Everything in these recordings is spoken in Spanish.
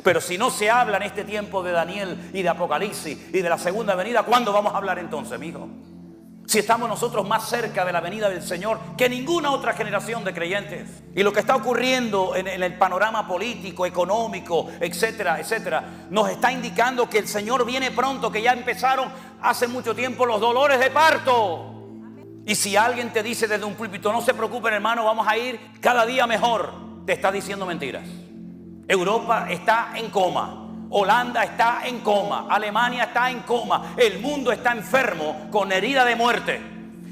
Pero si no se habla en este tiempo de Daniel y de Apocalipsis y de la segunda venida, ¿cuándo vamos a hablar entonces, mijo? Si estamos nosotros más cerca de la venida del Señor que ninguna otra generación de creyentes. Y lo que está ocurriendo en el panorama político, económico, etcétera, etcétera, nos está indicando que el Señor viene pronto, que ya empezaron hace mucho tiempo los dolores de parto. Y si alguien te dice desde un púlpito, no se preocupen hermano, vamos a ir cada día mejor, te está diciendo mentiras. Europa está en coma. Holanda está en coma, Alemania está en coma, el mundo está enfermo con herida de muerte.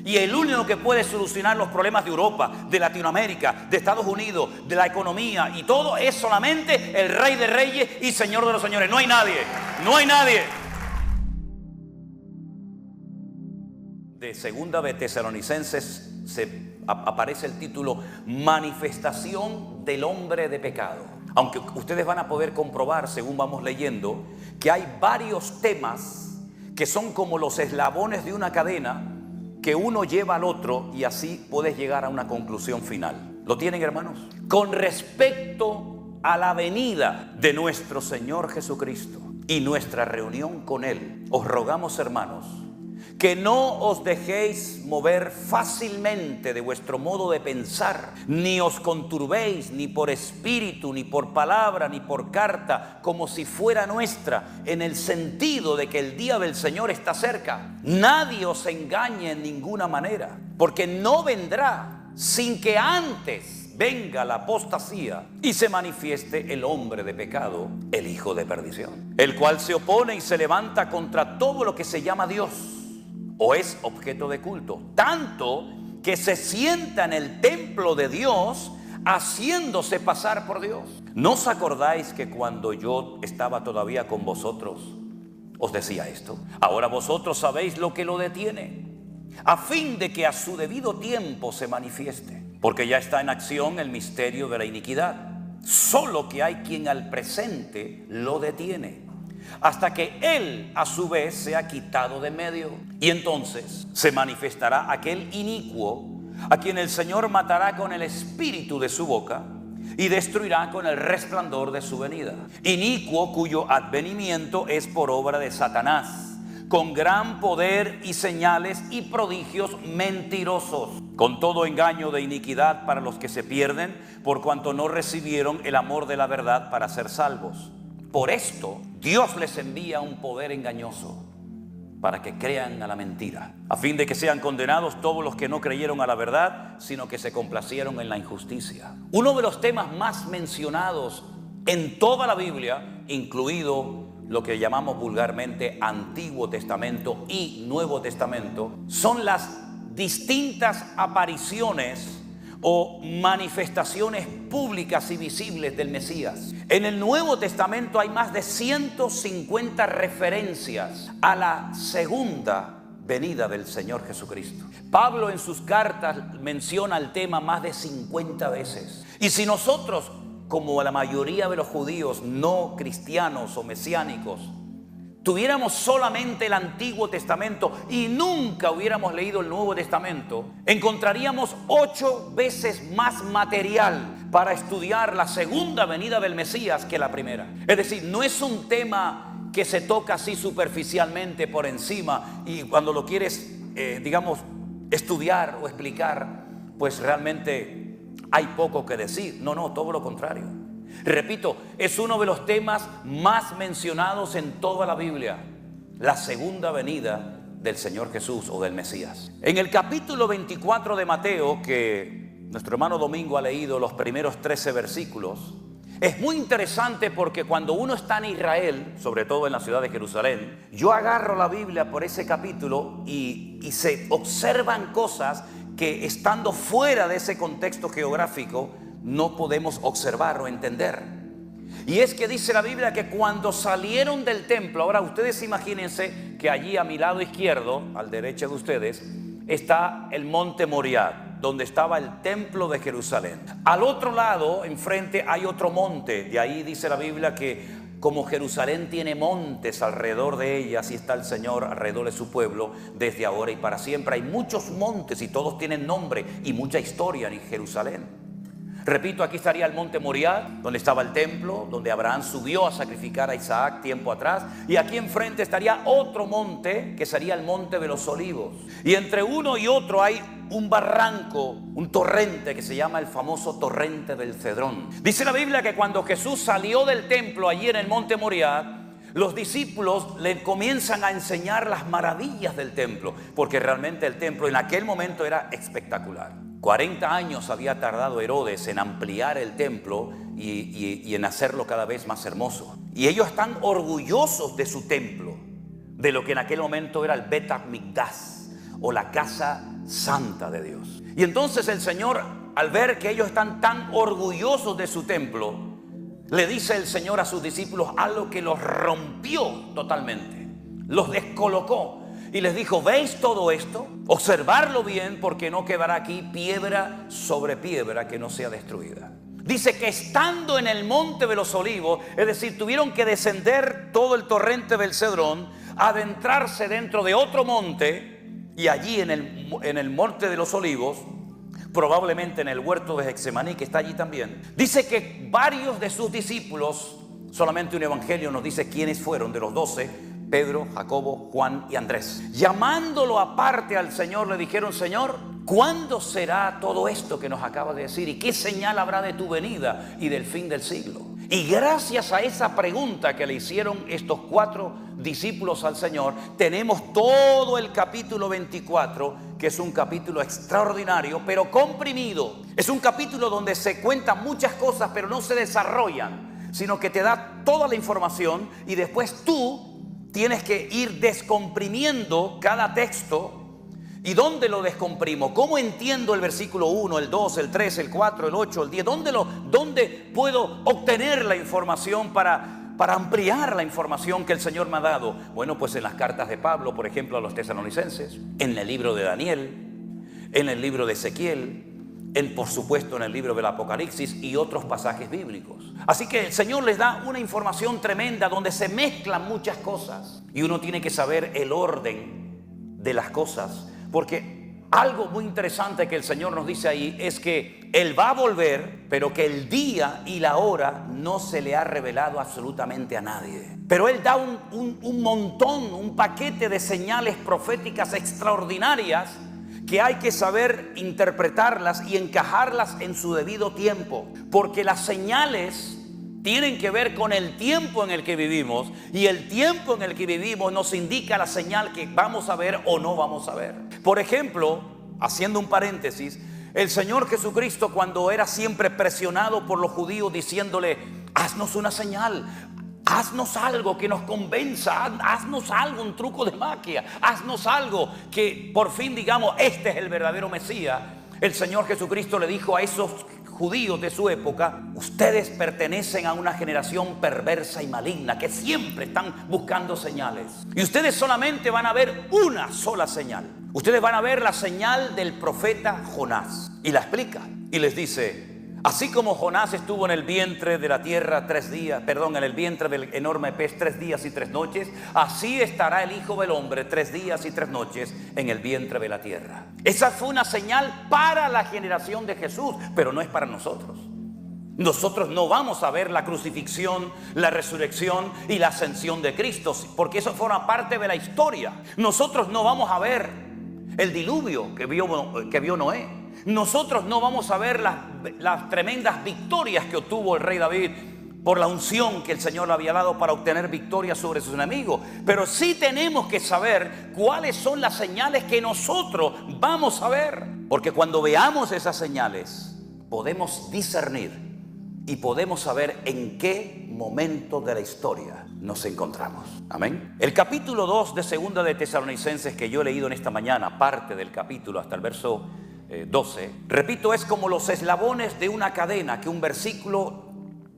Y el único que puede solucionar los problemas de Europa, de Latinoamérica, de Estados Unidos, de la economía y todo es solamente el Rey de Reyes y Señor de los Señores. No hay nadie, no hay nadie. De segunda de Tesalonicenses aparece el título Manifestación del hombre de pecado. Aunque ustedes van a poder comprobar, según vamos leyendo, que hay varios temas que son como los eslabones de una cadena que uno lleva al otro y así puedes llegar a una conclusión final. ¿Lo tienen, hermanos? Con respecto a la venida de nuestro Señor Jesucristo y nuestra reunión con Él, os rogamos, hermanos, que no os dejéis mover fácilmente de vuestro modo de pensar, ni os conturbéis ni por espíritu, ni por palabra, ni por carta, como si fuera nuestra, en el sentido de que el día del Señor está cerca. Nadie os engañe en ninguna manera, porque no vendrá sin que antes venga la apostasía y se manifieste el hombre de pecado, el hijo de perdición, el cual se opone y se levanta contra todo lo que se llama Dios o es objeto de culto, tanto que se sienta en el templo de Dios haciéndose pasar por Dios. ¿No os acordáis que cuando yo estaba todavía con vosotros os decía esto? Ahora vosotros sabéis lo que lo detiene, a fin de que a su debido tiempo se manifieste, porque ya está en acción el misterio de la iniquidad, solo que hay quien al presente lo detiene, hasta que Él a su vez sea quitado de medio. Y entonces se manifestará aquel inicuo a quien el Señor matará con el espíritu de su boca y destruirá con el resplandor de su venida. Inicuo cuyo advenimiento es por obra de Satanás, con gran poder y señales y prodigios mentirosos, con todo engaño de iniquidad para los que se pierden, por cuanto no recibieron el amor de la verdad para ser salvos. Por esto Dios les envía un poder engañoso para que crean a la mentira, a fin de que sean condenados todos los que no creyeron a la verdad, sino que se complacieron en la injusticia. Uno de los temas más mencionados en toda la Biblia, incluido lo que llamamos vulgarmente Antiguo Testamento y Nuevo Testamento, son las distintas apariciones o manifestaciones públicas y visibles del Mesías. En el Nuevo Testamento hay más de 150 referencias a la segunda venida del Señor Jesucristo. Pablo en sus cartas menciona el tema más de 50 veces. Y si nosotros, como la mayoría de los judíos no cristianos o mesiánicos, tuviéramos solamente el Antiguo Testamento y nunca hubiéramos leído el Nuevo Testamento, encontraríamos 8 veces más material para estudiar la segunda venida del Mesías que la primera. Es decir, no es un tema que se toca así superficialmente por encima y cuando lo quieres, estudiar o explicar, pues realmente hay poco que decir. No, todo lo contrario. Repito, es uno de los temas más mencionados en toda la Biblia, la segunda venida del Señor Jesús o del Mesías. En el capítulo 24 de Mateo, que nuestro hermano Domingo ha leído los primeros 13 versículos, es muy interesante porque cuando uno está en Israel, sobre todo en la ciudad de Jerusalén, yo agarro la Biblia por ese capítulo y se observan cosas que estando fuera de ese contexto geográfico no podemos observar o entender. Y es que dice la Biblia que cuando salieron del templo, ahora ustedes imagínense que allí a mi lado izquierdo, al derecho de ustedes, está el monte Moriah, donde estaba el templo de Jerusalén. Al otro lado, enfrente, hay otro monte. De ahí dice la Biblia que como Jerusalén tiene montes alrededor de ella, así está el Señor alrededor de su pueblo desde ahora y para siempre. Hay muchos montes y todos tienen nombre y mucha historia en Jerusalén. Repito, aquí estaría el monte Moriah, donde estaba el templo, donde Abraham subió a sacrificar a Isaac tiempo atrás. Y aquí enfrente estaría otro monte, que sería el monte de los Olivos. Y entre uno y otro hay un barranco, un torrente que se llama el famoso torrente del Cedrón. Dice la Biblia que cuando Jesús salió del templo allí en el monte Moriah, los discípulos le comienzan a enseñar las maravillas del templo, porque realmente el templo en aquel momento era espectacular. 40 años había tardado Herodes en ampliar el templo y en hacerlo cada vez más hermoso. Y ellos están orgullosos de su templo, de lo que en aquel momento era el Bet HaMikdash, o la casa santa de Dios. Y entonces el Señor, al ver que ellos están tan orgullosos de su templo, le dice el Señor a sus discípulos algo que los rompió totalmente, los descolocó. Y les dijo: ¿veis todo esto? Observarlo bien, porque no quedará aquí piedra sobre piedra que no sea destruida. Dice que estando en el monte de los Olivos, es decir, tuvieron que descender todo el torrente del Cedrón, adentrarse dentro de otro monte, y allí en el monte de los Olivos, probablemente en el huerto de Getsemaní, que está allí también, dice que varios de sus discípulos, solamente un evangelio nos dice quiénes fueron de los 12, Pedro, Jacobo, Juan y Andrés, llamándolo aparte al Señor, le dijeron: Señor, ¿cuándo será todo esto que nos acabas de decir? ¿Y qué señal habrá de tu venida y del fin del siglo? Y gracias a esa pregunta que le hicieron estos 4 discípulos al Señor, tenemos todo el capítulo 24, que es un capítulo extraordinario, pero comprimido. Es un capítulo donde se cuentan muchas cosas, pero no se desarrollan, sino que te da toda la información y después tú tienes que ir descomprimiendo cada texto. ¿Y dónde lo descomprimo? ¿Cómo entiendo el versículo 1, el 2, el 3, el 4, el 8, el 10? ¿Dónde puedo obtener la información para ampliar la información que el Señor me ha dado? Bueno, pues en las cartas de Pablo, por ejemplo, a los tesalonicenses, en el libro de Daniel, en el libro de Ezequiel, por supuesto en el libro del Apocalipsis y otros pasajes bíblicos. Así que el Señor les da una información tremenda donde se mezclan muchas cosas y uno tiene que saber el orden de las cosas, porque algo muy interesante que el Señor nos dice ahí es que Él va a volver, pero que el día y la hora no se le ha revelado absolutamente a nadie. Pero Él da un montón, un paquete de señales proféticas extraordinarias que hay que saber interpretarlas y encajarlas en su debido tiempo, porque las señales tienen que ver con el tiempo en el que vivimos, y el tiempo en el que vivimos nos indica la señal que vamos a ver o no vamos a ver. Por ejemplo, haciendo un paréntesis, el Señor Jesucristo, cuando era siempre presionado por los judíos diciéndole: haznos una señal, haznos algo que nos convenza, haznos algo, un truco de magia, haznos algo que por fin digamos: este es el verdadero Mesías. El Señor Jesucristo le dijo a esos judíos de su época: ustedes pertenecen a una generación perversa y maligna que siempre están buscando señales, y ustedes solamente van a ver una sola señal. Ustedes van a ver la señal del profeta Jonás. Y la explica y les dice: así como Jonás estuvo en el vientre de la tierra en el vientre del enorme pez 3 días y 3 noches, así estará el Hijo del Hombre 3 días y 3 noches en el vientre de la tierra. Esa fue una señal para la generación de Jesús, pero no es para nosotros. Nosotros no vamos a ver la crucifixión, la resurrección y la ascensión de Cristo, porque eso forma parte de la historia. Nosotros no vamos a ver el diluvio que vio Noé. Nosotros no vamos a ver las tremendas victorias que obtuvo el rey David por la unción que el Señor le había dado para obtener victoria sobre sus enemigos. Pero sí tenemos que saber cuáles son las señales que nosotros vamos a ver. Porque cuando veamos esas señales, podemos discernir y podemos saber en qué momento de la historia nos encontramos. Amén. El capítulo 2 de Segunda de Tesalonicenses, que yo he leído en esta mañana, parte del capítulo hasta el verso 12, repito, es como los eslabones de una cadena, que un versículo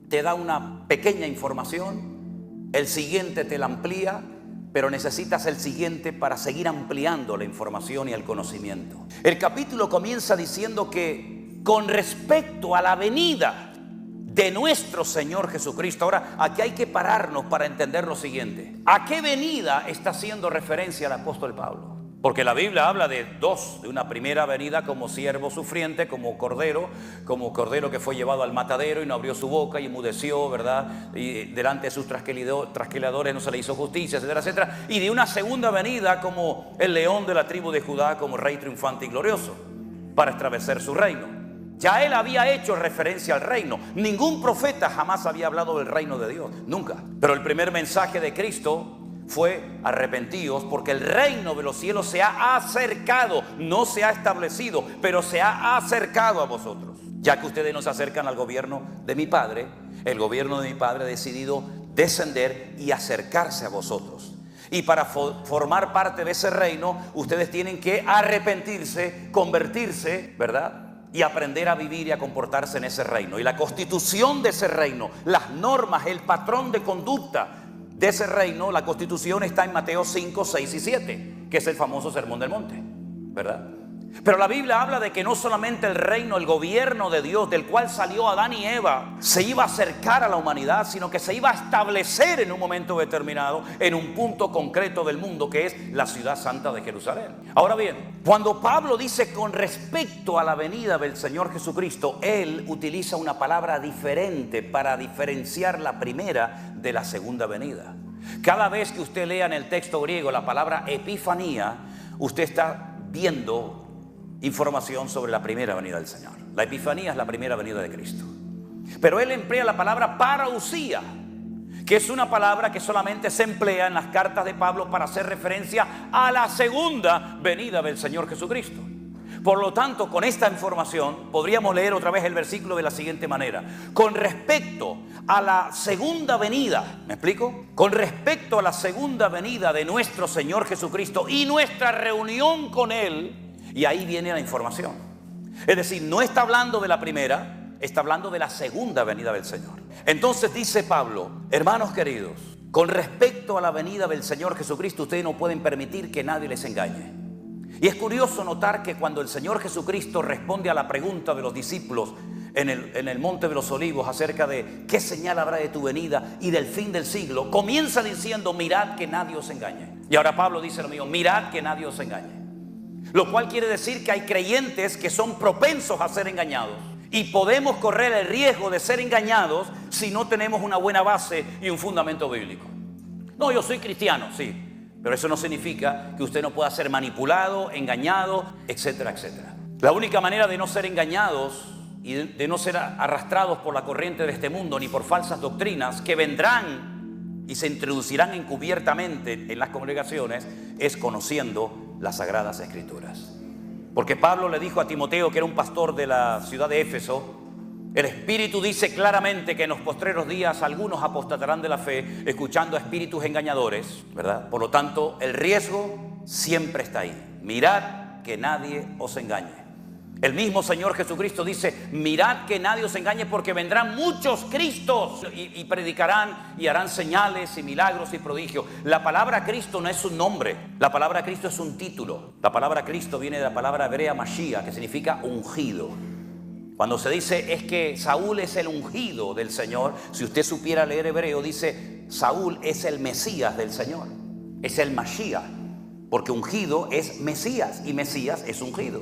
te da una pequeña información, el siguiente te la amplía, pero necesitas el siguiente para seguir ampliando la información y el conocimiento. El capítulo comienza diciendo que con respecto a la venida de nuestro Señor Jesucristo, ahora aquí hay que pararnos para entender lo siguiente: ¿a qué venida está haciendo referencia el apóstol Pablo? Porque la Biblia habla de dos, de una primera venida como siervo sufriente, como cordero que fue llevado al matadero y no abrió su boca y enmudeció, ¿verdad? Y delante de sus trasquiladores no se le hizo justicia, etcétera, etcétera. Y de una segunda venida como el león de la tribu de Judá, como rey triunfante y glorioso, para establecer su reino. Ya él había hecho referencia al reino. Ningún profeta jamás había hablado del reino de Dios, nunca. Pero el primer mensaje de Cristo fue: arrepentíos, porque el reino de los cielos se ha acercado, no se ha establecido, pero se ha acercado a vosotros. Ya que ustedes no se acercan al gobierno de mi Padre, el gobierno de mi Padre ha decidido descender y acercarse a vosotros. Y para formar parte de ese reino, ustedes tienen que arrepentirse, convertirse, ¿verdad? Y aprender a vivir y a comportarse en ese reino. Y la constitución de ese reino, las normas, el patrón de conducta de ese reino, la constitución está en Mateo 5, 6 y 7, que es el famoso Sermón del Monte, ¿verdad? Pero la Biblia habla de que no solamente el reino, el gobierno de Dios, del cual salió Adán y Eva, se iba a acercar a la humanidad, sino que se iba a establecer en un momento determinado, en un punto concreto del mundo, que es la ciudad santa de Jerusalén. Ahora bien, cuando Pablo dice con respecto a la venida del Señor Jesucristo, él utiliza una palabra diferente para diferenciar la primera de la segunda venida. Cada vez que usted lea en el texto griego la palabra epifanía, usted está viendo información sobre la primera venida del Señor. La epifanía es la primera venida de Cristo. Pero él emplea la palabra parousia, que es una palabra que solamente se emplea en las cartas de Pablo para hacer referencia a la segunda venida del Señor Jesucristo. Por lo tanto, con esta información podríamos leer otra vez el versículo de la siguiente manera: con respecto a la segunda venida, ¿me explico? Con respecto a la segunda venida de nuestro Señor Jesucristo y nuestra reunión con Él. Y ahí viene la información. Es decir, no está hablando de la primera, está hablando de la segunda venida del Señor. Entonces dice Pablo: hermanos queridos, con respecto a la venida del Señor Jesucristo, ustedes no pueden permitir que nadie les engañe. Y es curioso notar que cuando el Señor Jesucristo responde a la pregunta de los discípulos en el Monte de los Olivos acerca de qué señal habrá de tu venida y del fin del siglo, comienza diciendo: mirad que nadie os engañe. Y ahora Pablo dice lo mismo: mirad que nadie os engañe. Lo cual quiere decir que hay creyentes que son propensos a ser engañados. Y podemos correr el riesgo de ser engañados si no tenemos una buena base y un fundamento bíblico. No, yo soy cristiano, sí, pero eso no significa que usted no pueda ser manipulado, engañado, etcétera, etcétera. La única manera de no ser engañados y de no ser arrastrados por la corriente de este mundo ni por falsas doctrinas que vendrán y se introducirán encubiertamente en las congregaciones es conociendo las Sagradas Escrituras. Porque Pablo le dijo a Timoteo, que era un pastor de la ciudad de Éfeso: el Espíritu dice claramente que en los postreros días algunos apostatarán de la fe, escuchando a espíritus engañadores, ¿verdad? Por lo tanto, el riesgo siempre está ahí. Mirad que nadie os engañe. El mismo Señor Jesucristo dice: mirad que nadie os engañe, porque vendrán muchos Cristos y predicarán y harán señales y milagros y prodigios. La palabra Cristo no es un nombre, la palabra Cristo es un título. La palabra Cristo viene de la palabra hebrea Mashiach, que significa ungido. Cuando se dice es que Saúl es el ungido del Señor, si usted supiera leer hebreo, dice: Saúl es el Mesías del Señor, es el Mashiach, porque ungido es Mesías y Mesías es ungido.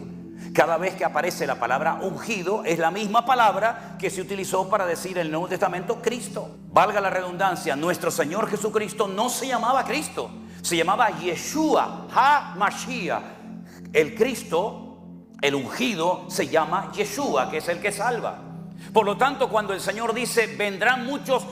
Cada vez que aparece la palabra ungido es la misma palabra que se utilizó para decir en el Nuevo Testamento Cristo. Valga la redundancia, nuestro Señor Jesucristo no se llamaba Cristo, se llamaba Yeshua HaMashiach. El Cristo, el ungido, se llama Yeshua, que es el que salva. Por lo tanto, cuando el Señor dice vendrán muchos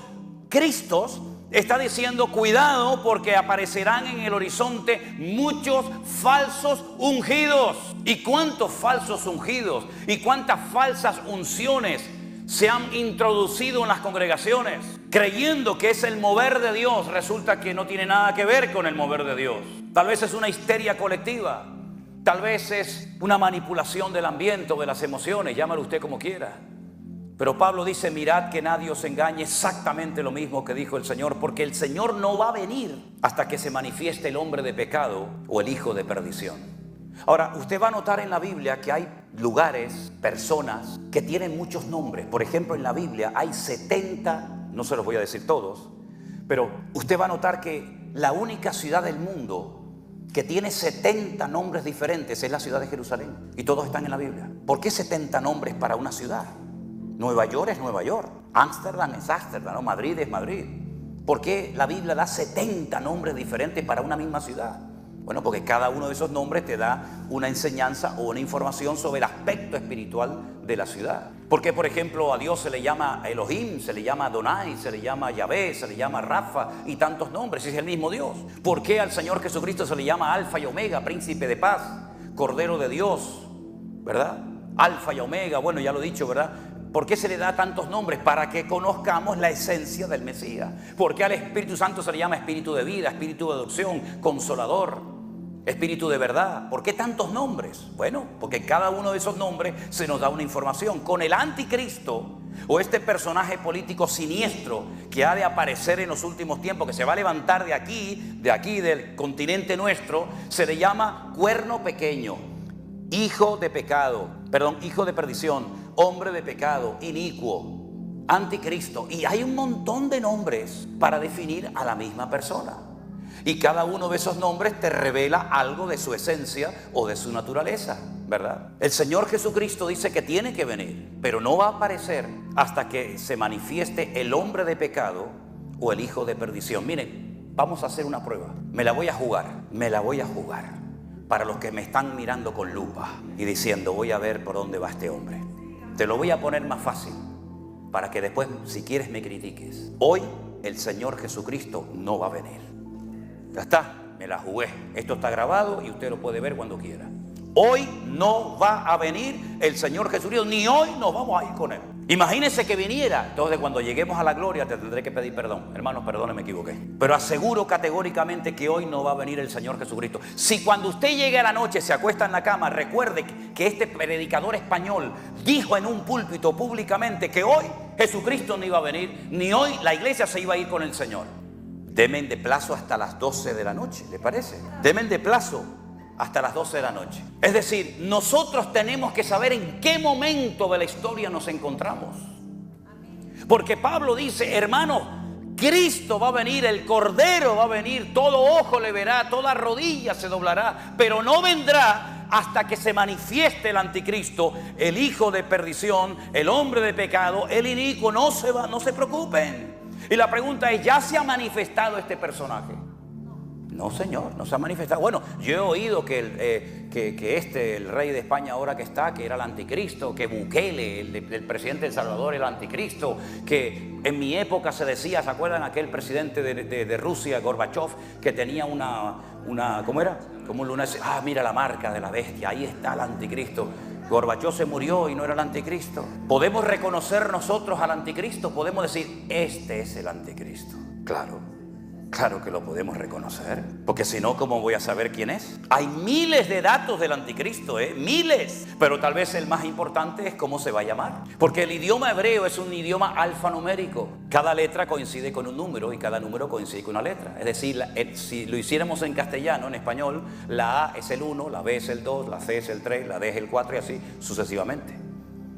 Cristos, está diciendo: cuidado, porque aparecerán en el horizonte muchos falsos ungidos. ¿Y cuántos falsos ungidos y cuántas falsas unciones se han introducido en las congregaciones, creyendo que es el mover de Dios? Resulta que no tiene nada que ver con el mover de Dios. Tal vez es una histeria colectiva, tal vez es una manipulación del ambiente o de las emociones, llámalo usted como quiera. Pero Pablo dice: mirad que nadie os engañe, exactamente lo mismo que dijo el Señor, porque el Señor no va a venir hasta que se manifieste el hombre de pecado o el hijo de perdición. Ahora, usted va a notar en la Biblia que hay lugares, personas que tienen muchos nombres. Por ejemplo, en la Biblia hay 70, no se los voy a decir todos, pero usted va a notar que la única ciudad del mundo que tiene 70 nombres diferentes es la ciudad de Jerusalén. Y todos están en la Biblia. ¿Por qué 70 nombres para una ciudad? Nueva York es Nueva York. Ámsterdam es Ámsterdam, ¿no? Madrid es Madrid. ¿Por qué la Biblia da 70 nombres diferentes para una misma ciudad? Bueno, porque cada uno de esos nombres te da una enseñanza o una información sobre el aspecto espiritual de la ciudad. Porque, por ejemplo, a Dios se le llama Elohim, se le llama Adonai, se le llama Yahvé, se le llama Rafa y tantos nombres, es el mismo Dios. ¿Por qué al Señor Jesucristo se le llama Alfa y Omega, Príncipe de Paz, Cordero de Dios, ¿verdad? Alfa y Omega, bueno, ya lo he dicho, ¿verdad? ¿Por qué se le da tantos nombres? Para que conozcamos la esencia del Mesías. ¿Por qué al Espíritu Santo se le llama Espíritu de vida, Espíritu de adopción, Consolador, Espíritu de verdad? ¿Por qué tantos nombres? Bueno, porque cada uno de esos nombres se nos da una información. Con el anticristo o este personaje político siniestro que ha de aparecer en los últimos tiempos, que se va a levantar de aquí del continente nuestro, se le llama cuerno pequeño, hijo de pecado, hijo de perdición, hombre de pecado, inicuo, anticristo. Y hay un montón de nombres para definir a la misma persona. Y cada uno de esos nombres te revela algo de su esencia o de su naturaleza, ¿verdad? El Señor Jesucristo dice que tiene que venir, pero no va a aparecer hasta que se manifieste el hombre de pecado o el hijo de perdición. Miren, vamos a hacer una prueba. Me la voy a jugar. Para los que me están mirando con lupa y diciendo, voy a ver por dónde va este hombre. Te lo voy a poner más fácil, para que después, si quieres, me critiques. Hoy el Señor Jesucristo no va a venir. Ya está, me la jugué. Esto está grabado y usted lo puede ver cuando quiera. Hoy no va a venir el Señor Jesucristo, ni hoy nos vamos a ir con Él. Imagínese que viniera. Entonces, cuando lleguemos a la gloria, te tendré que pedir perdón. Hermanos, perdone, me equivoqué. Pero aseguro categóricamente que hoy no va a venir el Señor Jesucristo. Si cuando usted llegue a la noche, se acuesta en la cama, recuerde que este predicador español dijo en un púlpito públicamente que hoy Jesucristo no iba a venir, ni hoy la iglesia se iba a ir con el Señor. Demen de plazo hasta las 12 de la noche, ¿le parece? Demen de plazo hasta las 12 de la noche. Es decir, nosotros tenemos que saber en qué momento de la historia nos encontramos. Porque Pablo dice, hermano, Cristo va a venir, el Cordero va a venir, todo ojo le verá, toda rodilla se doblará, pero no vendrá hasta que se manifieste el anticristo, el hijo de perdición, el hombre de pecado, el inicuo. No se preocupen. Y la pregunta es, ¿ya se ha manifestado este personaje? No, señor, no se ha manifestado. Bueno, yo he oído que el rey de España ahora que está, que era el anticristo, que Bukele, el presidente de El Salvador, era el anticristo, que en mi época se decía, ¿se acuerdan? Aquel presidente de Rusia, Gorbachev, que tenía ¿cómo era? Como un lunar. Ah, mira la marca de la bestia, ahí está el anticristo. Gorbachev se murió y no era el anticristo. ¿Podemos reconocer nosotros al anticristo? Podemos decir, este es el anticristo. Claro que lo podemos reconocer, porque si no, ¿cómo voy a saber quién es? Hay miles de datos del anticristo, miles, pero tal vez el más importante es cómo se va a llamar, porque el idioma hebreo es un idioma alfanumérico. Cada letra coincide con un número y cada número coincide con una letra. Es decir, si lo hiciéramos en castellano, en español, la A es el 1, la B es el 2, la C es el 3, la D es el 4 y así sucesivamente.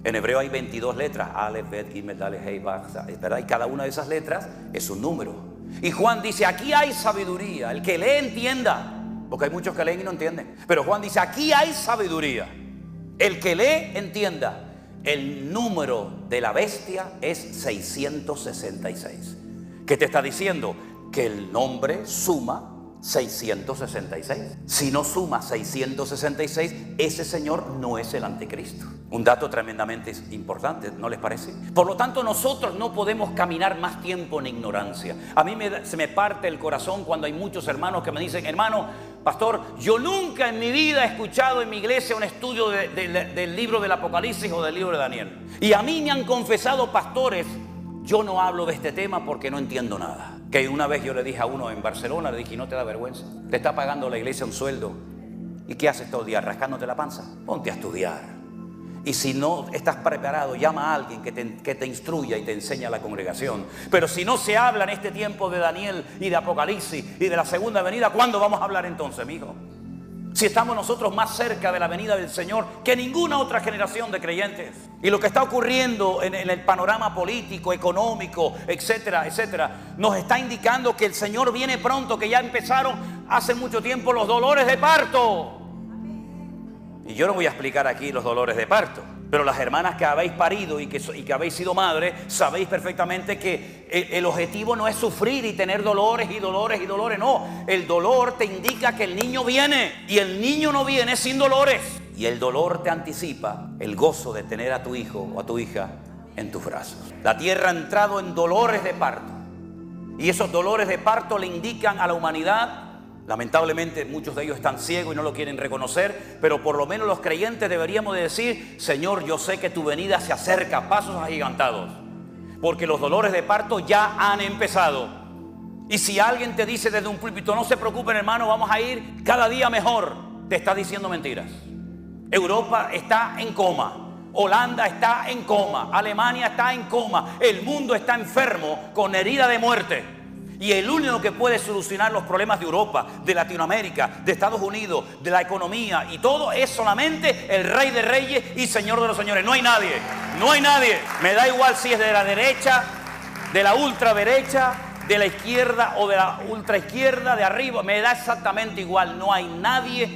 En hebreo hay 22 letras, Aleph, Bet, Gimel, Daleth, Hei, Vav, ¿verdad? Y cada una de esas letras es un número. Y Juan dice, aquí hay sabiduría, el que lee entienda, porque hay muchos que leen y no entienden. Pero Juan dice, aquí hay sabiduría, el que lee entienda. El número de la bestia es 666. ¿Qué te está diciendo? Que el nombre suma 666. Si no suma 666, ese señor no es el anticristo. Un dato tremendamente importante, ¿no les parece? Por lo tanto, nosotros no podemos caminar más tiempo en ignorancia. A mí se me parte el corazón cuando hay muchos hermanos que me dicen, hermano, pastor, yo nunca en mi vida he escuchado en mi iglesia un estudio del libro del Apocalipsis o del libro de Daniel. Y a mí me han confesado pastores, yo no hablo de este tema porque no entiendo nada. Que una vez yo le dije a uno en Barcelona, le dije, ¿no te da vergüenza? Te está pagando la iglesia un sueldo. ¿Y qué haces todo el día? ¿Rascándote la panza? Ponte a estudiar. Y si no estás preparado, llama a alguien que te instruya y te enseñe a la congregación. Pero si no se habla en este tiempo de Daniel y de Apocalipsis y de la segunda venida, ¿cuándo vamos a hablar entonces, mijo? Si estamos nosotros más cerca de la venida del Señor que ninguna otra generación de creyentes. Y lo que está ocurriendo en el panorama político, económico, etcétera, etcétera, nos está indicando que el Señor viene pronto, que ya empezaron hace mucho tiempo los dolores de parto. Y yo no voy a explicar aquí los dolores de parto, pero las hermanas que habéis parido y que habéis sido madres, sabéis perfectamente que el objetivo no es sufrir y tener dolores y dolores y dolores, no. El dolor te indica que el niño viene, y el niño no viene sin dolores. Y el dolor te anticipa el gozo de tener a tu hijo o a tu hija en tus brazos. La tierra ha entrado en dolores de parto, y esos dolores de parto le indican a la humanidad. Lamentablemente muchos de ellos están ciegos y no lo quieren reconocer, pero por lo menos los creyentes deberíamos de decir: Señor, yo sé que tu venida se acerca a pasos agigantados, porque los dolores de parto ya han empezado. Y si alguien te dice desde un púlpito: no se preocupen, hermano, vamos a ir cada día mejor, te está diciendo mentiras. Europa está en coma, Holanda está en coma, Alemania está en coma, el mundo está enfermo con herida de muerte. Y el único que puede solucionar los problemas de Europa, de Latinoamérica, de Estados Unidos, de la economía y todo, es solamente el Rey de Reyes y Señor de los Señores. No hay nadie, no hay nadie. Me da igual si es de la derecha, de la ultraderecha, de la izquierda o de la ultraizquierda, de arriba. Me da exactamente igual. No hay nadie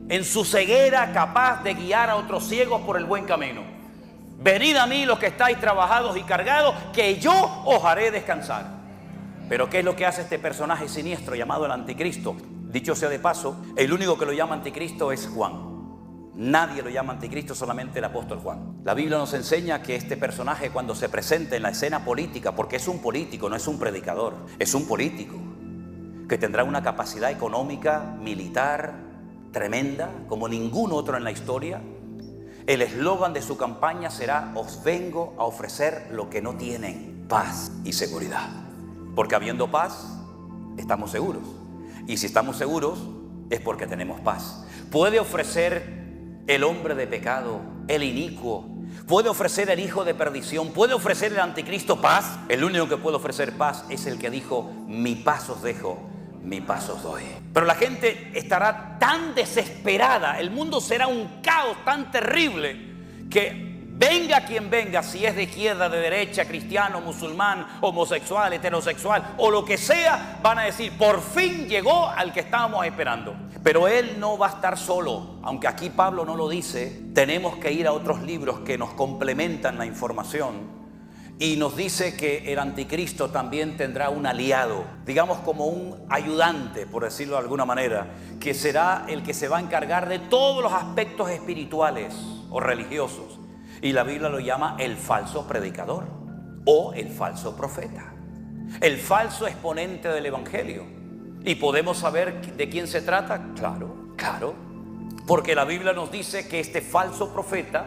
en su ceguera capaz de guiar a otros ciegos por el buen camino. Venid a mí los que estáis trabajados y cargados, que yo os haré descansar. Pero ¿qué es lo que hace este personaje siniestro llamado el anticristo? Dicho sea de paso, el único que lo llama anticristo es Juan. Nadie lo llama anticristo, solamente el apóstol Juan. La Biblia nos enseña que este personaje, cuando se presenta en la escena política, porque es un político, no es un predicador, es un político que tendrá una capacidad económica, militar tremenda como ningún otro en la historia. El eslogan de su campaña será: os vengo a ofrecer lo que no tienen, paz y seguridad. Porque habiendo paz, estamos seguros. Y si estamos seguros, es porque tenemos paz. Puede ofrecer el hombre de pecado, el inicuo, puede ofrecer el hijo de perdición, puede ofrecer el anticristo paz. El único que puede ofrecer paz es el que dijo: mi paz os dejo, mi paz os doy. Pero la gente estará tan desesperada, el mundo será un caos tan terrible que venga quien venga, si es de izquierda, de derecha, cristiano, musulmán, homosexual, heterosexual o lo que sea, van a decir: por fin llegó al que estábamos esperando. Pero él no va a estar solo, aunque aquí Pablo no lo dice. Tenemos que ir a otros libros que nos complementan la información. Y nos dice que el anticristo también tendrá un aliado, digamos como un ayudante, por decirlo de alguna manera, que será el que se va a encargar de todos los aspectos espirituales o religiosos. Y la Biblia lo llama el falso predicador o el falso profeta, el falso exponente del evangelio. ¿Y podemos saber de quién se trata? Claro, porque la Biblia nos dice que este falso profeta,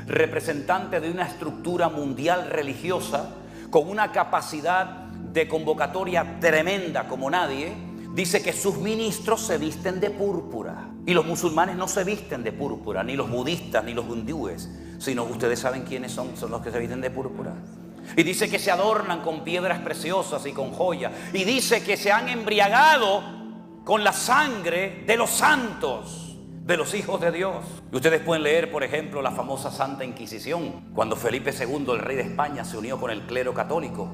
representante de una estructura mundial religiosa con una capacidad de convocatoria tremenda como nadie, dice que sus ministros se visten de púrpura. Y los musulmanes no se visten de púrpura, ni los budistas, ni los hindúes, sino ustedes saben quiénes son los que se visten de púrpura. Y dice que se adornan con piedras preciosas y con joyas. Y dice que se han embriagado con la sangre de los santos, de los hijos de Dios. Y ustedes pueden leer, por ejemplo, la famosa Santa Inquisición, cuando Felipe II, el rey de España, se unió con el clero católico.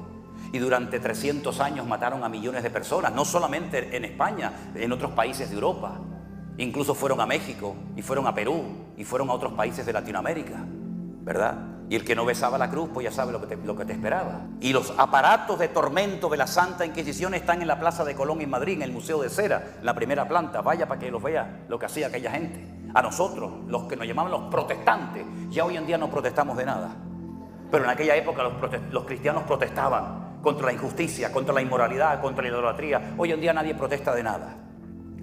Y durante 300 años mataron a millones de personas, no solamente en España, en otros países de Europa. Incluso fueron a México, y fueron a Perú, y fueron a otros países de Latinoamérica, ¿verdad? Y el que no besaba la cruz, pues ya sabe lo que te esperaba. Y los aparatos de tormento de la Santa Inquisición están en la Plaza de Colón en Madrid, en el Museo de Cera, en la primera planta. Vaya para que los vea lo que hacía aquella gente. A nosotros, los que nos llamaban los protestantes, ya hoy en día no protestamos de nada. Pero en aquella época los cristianos protestaban contra la injusticia, contra la inmoralidad, contra la idolatría. Hoy en día nadie protesta de nada.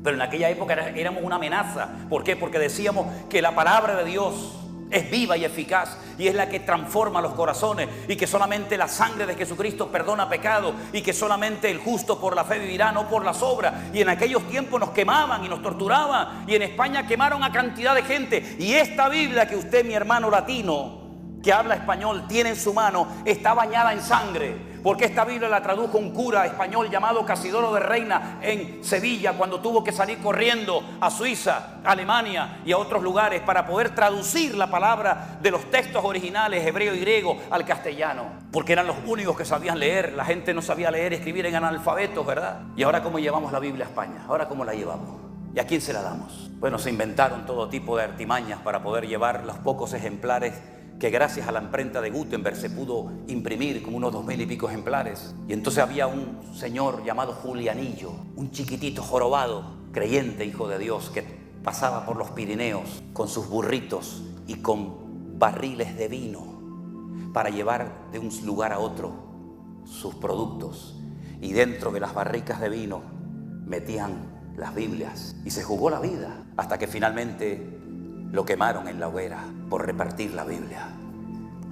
Pero en aquella época éramos una amenaza. ¿Por qué? Porque decíamos que la palabra de Dios es viva y eficaz y es la que transforma los corazones, y que solamente la sangre de Jesucristo perdona pecado, y que solamente el justo por la fe vivirá, no por las obras. Y en aquellos tiempos nos quemaban y nos torturaban, y en España quemaron a cantidad de gente. Y esta Biblia que usted, mi hermano latino que habla español, tiene en su mano, está bañada en sangre, Porque esta Biblia la tradujo un cura español llamado Casidoro de Reina en Sevilla, cuando tuvo que salir corriendo a Suiza, a Alemania y a otros lugares para poder traducir la palabra de los textos originales hebreo y griego al castellano, porque eran los únicos que sabían leer. La gente no sabía leer y escribir, en analfabetos, ¿verdad? Y ahora, ¿cómo llevamos la Biblia a España? Ahora, ¿cómo la llevamos? ¿Y a quién se la damos? Bueno, se inventaron todo tipo de artimañas para poder llevar los pocos ejemplares que gracias a la imprenta de Gutenberg se pudo imprimir, como unos 2000 y pico ejemplares. Y entonces había un señor llamado Julianillo, un chiquitito jorobado, creyente, hijo de Dios, que pasaba por los Pirineos con sus burritos y con barriles de vino para llevar de un lugar a otro sus productos. Y dentro de las barricas de vino metían las Biblias, y se jugó la vida hasta que finalmente lo quemaron en la hoguera por repartir la Biblia.